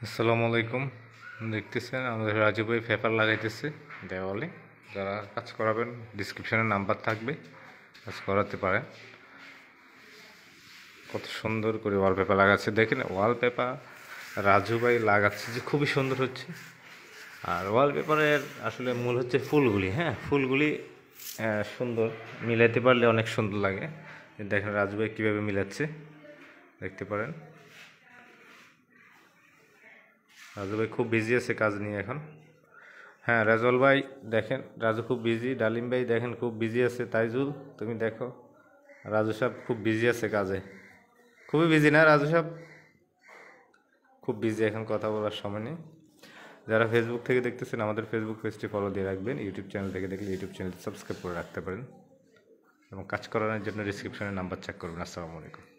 আসসালামু আলাইকুম। দেখতেছেন আমাদের রাজু ভাই পেপার লাগাইতেছে দেওয়ালে। যারা কাজ করাবেন ডিসক্রিপশনে নাম্বার থাকবে, কাজ করাতে পারেন। কত সুন্দর করে ওয়ালপেপার লাগাচ্ছে দেখেন। ওয়ালপেপার রাজু ভাই লাগাচ্ছে যে খুবই সুন্দর হচ্ছে। আর ওয়ালপেপারের আসলে মূল হচ্ছে ফুলগুলি। হ্যাঁ, ফুলগুলি সুন্দর মিলাইতে পারলে অনেক সুন্দর লাগে। দেখেন রাজু ভাই কীভাবে মিলাচ্ছে দেখতে পারেন। রাজু ভাই খুব বিজি আছে কাজ নিয়ে এখন। হ্যাঁ রাজল ভাই দেখেন, রাজু খুব বিজি। ডালিম ভাই দেখেন খুব বিজি আছে। তাইজুল তুমি দেখো, রাজু সাহেব খুব বিজি আছে কাজে। খুবই বিজি না রাজু সাহেব? খুব বিজি এখন, কথা বলার সময় নেই। যারা ফেসবুক থেকে দেখতেছেন আমাদের ফেসবুক পেজটি ফলো দিয়ে রাখবেন। ইউটিউব চ্যানেল থেকে দেখলে ইউটিউব চ্যানেলটি সাবস্ক্রাইব করে রাখতে পারেন এবং কাজ করানোর জন্য ডিসক্রিপশনে নাম্বার চেক করবেন। আসসালামু আলাইকুম।